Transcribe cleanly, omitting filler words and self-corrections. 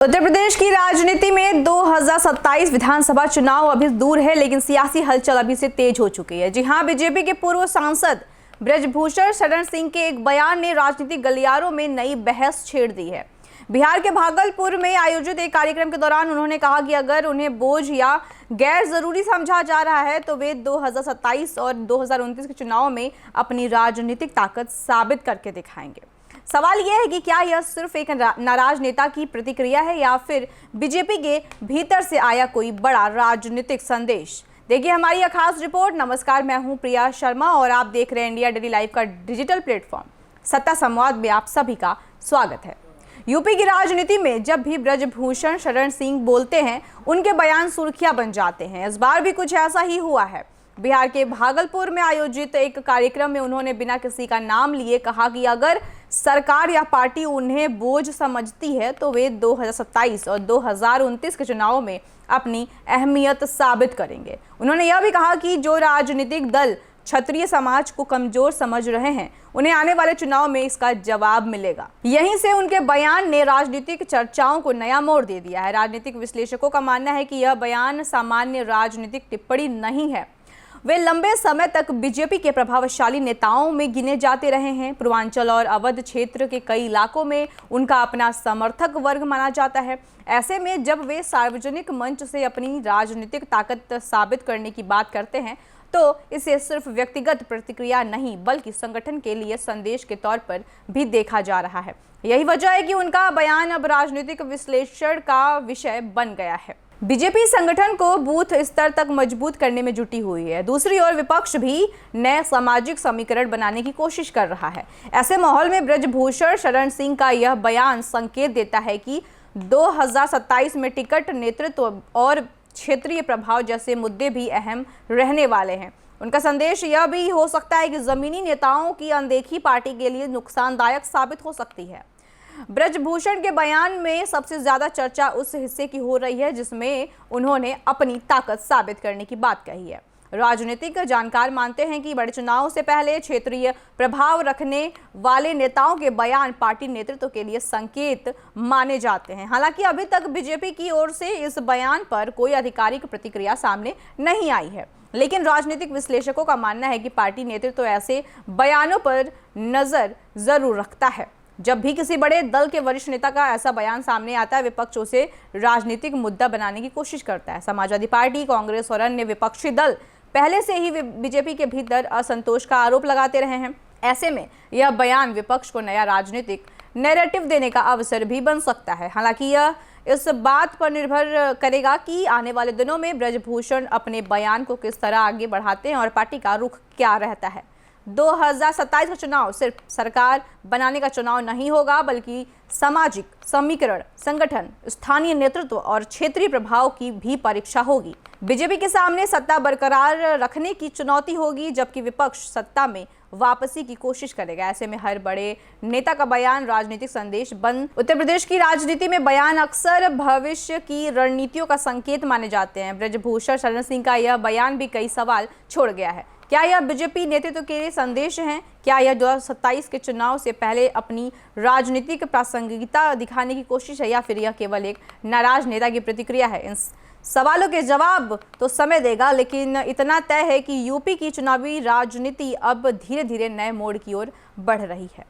उत्तर प्रदेश की राजनीति में 2027 विधानसभा चुनाव अभी दूर है, लेकिन सियासी हलचल अभी से तेज हो चुकी है। जी हां, बीजेपी के पूर्व सांसद ब्रजभूषण शरण सिंह के एक बयान ने राजनीतिक गलियारों में नई बहस छेड़ दी है। बिहार के भागलपुर में आयोजित एक कार्यक्रम के दौरान उन्होंने कहा कि अगर उन्हें बोझ या गैर जरूरी समझा जा रहा है तो वे 2027 और 2029 के चुनाव में अपनी राजनीतिक ताकत साबित करके दिखाएंगे। सवाल यह है कि क्या यह सिर्फ एक नाराज नेता की प्रतिक्रिया है या फिर बीजेपी के भीतर से आया कोई बड़ा राजनीतिक संदेश। देखिए हमारी यह खास रिपोर्ट। नमस्कार, मैं हूं प्रिया शर्मा और आप देख रहे हैं इंडिया डेली लाइव का डिजिटल प्लेटफॉर्म सत्ता संवाद में आप सभी का स्वागत है। यूपी की राजनीति में जब भी ब्रजभूषण शरण सिंह बोलते हैं, उनके बयान सुर्खियां बन जाते हैं। इस बार भी कुछ ऐसा ही हुआ है। बिहार के भागलपुर में आयोजित एक कार्यक्रम में उन्होंने बिना किसी का नाम लिए कहा कि अगर सरकार या पार्टी उन्हें बोझ समझती है तो वे 2027 और 2029 के चुनाव में अपनी अहमियत साबित करेंगे। उन्होंने यह भी कहा कि जो राजनीतिक दल क्षत्रिय समाज को कमजोर समझ रहे हैं, उन्हें आने वाले चुनाव में इसका जवाब मिलेगा। यहीं से उनके बयान ने राजनीतिक चर्चाओं को नया मोड़ दे दिया है। राजनीतिक विश्लेषकों का मानना है कि यह बयान सामान्य राजनीतिक टिप्पणी नहीं है। वे लंबे समय तक बीजेपी के प्रभावशाली नेताओं में गिने जाते रहे हैं। पूर्वांचल और अवध क्षेत्र के कई इलाकों में उनका अपना समर्थक वर्ग माना जाता है। ऐसे में जब वे सार्वजनिक मंच से अपनी राजनीतिक ताकत साबित करने की बात करते हैं तो इसे सिर्फ व्यक्तिगत प्रतिक्रिया नहीं बल्कि संगठन के लिए संदेश के तौर पर भी देखा जा रहा है। यही वजह है कि उनका बयान अब राजनीतिक विश्लेषण का विषय बन गया है। बीजेपी संगठन को बूथ स्तर तक मजबूत करने में जुटी हुई है। दूसरी ओर विपक्ष भी नए सामाजिक समीकरण बनाने की कोशिश कर रहा है। ऐसे माहौल में ब्रजभूषण शरण सिंह का यह बयान संकेत देता है कि 2027 में टिकट, नेतृत्व और क्षेत्रीय प्रभाव जैसे मुद्दे भी अहम रहने वाले हैं। उनका संदेश यह भी हो सकता है कि जमीनी नेताओं की अनदेखी पार्टी के लिए नुकसानदायक साबित हो सकती है। ब्रजभूषण के बयान में सबसे ज्यादा चर्चा उस हिस्से की हो रही है जिसमें उन्होंने अपनी ताकत साबित करने की बात कही है। राजनीतिक जानकार मानते हैं कि बड़े चुनाव से पहले क्षेत्रीय प्रभाव रखने वाले नेताओं के बयान पार्टी नेतृत्व के लिए संकेत माने जाते हैं। हालांकि अभी तक बीजेपी की ओर से इस बयान पर कोई आधिकारिक प्रतिक्रिया सामने नहीं आई है, लेकिन राजनीतिक विश्लेषकों का मानना है कि पार्टी नेतृत्व ऐसे बयानों पर नजर जरूर रखता है। जब भी किसी बड़े दल के वरिष्ठ नेता का ऐसा बयान सामने आता है, विपक्ष उसे राजनीतिक मुद्दा बनाने की कोशिश करता है। समाजवादी पार्टी, कांग्रेस और अन्य विपक्षी दल पहले से ही बीजेपी के भीतर असंतोष का आरोप लगाते रहे हैं। ऐसे में यह बयान विपक्ष को नया राजनीतिक नैरेटिव देने का अवसर भी बन सकता है। हालांकि यह इस बात पर निर्भर करेगा कि आने वाले दिनों में ब्रजभूषण अपने बयान को किस तरह आगे बढ़ाते हैं और पार्टी का रुख क्या रहता है। 2027 का चुनाव सिर्फ सरकार बनाने का चुनाव नहीं होगा, बल्कि सामाजिक समीकरण, संगठन, स्थानीय नेतृत्व और क्षेत्रीय प्रभाव की भी परीक्षा होगी। बीजेपी के सामने सत्ता बरकरार रखने की चुनौती होगी, जबकि विपक्ष सत्ता में वापसी की कोशिश करेगा। ऐसे में हर बड़े नेता का बयान राजनीतिक संदेश बन। उत्तर प्रदेश की राजनीति में बयान अक्सर भविष्य की रणनीतियों का संकेत माने जाते हैं। ब्रजभूषण शरण सिंह का यह बयान भी कई सवाल छोड़ गया है। क्या यह बीजेपी नेतृत्व के लिए संदेश है? क्या यह 2027 के चुनाव से पहले अपनी राजनीतिक प्रासंगिकता दिखाने की कोशिश है या फिर यह केवल एक नाराज नेता की प्रतिक्रिया है? इन सवालों के जवाब तो समय देगा, लेकिन इतना तय है कि यूपी की चुनावी राजनीति अब धीरे धीरे नए मोड़ की ओर बढ़ रही है।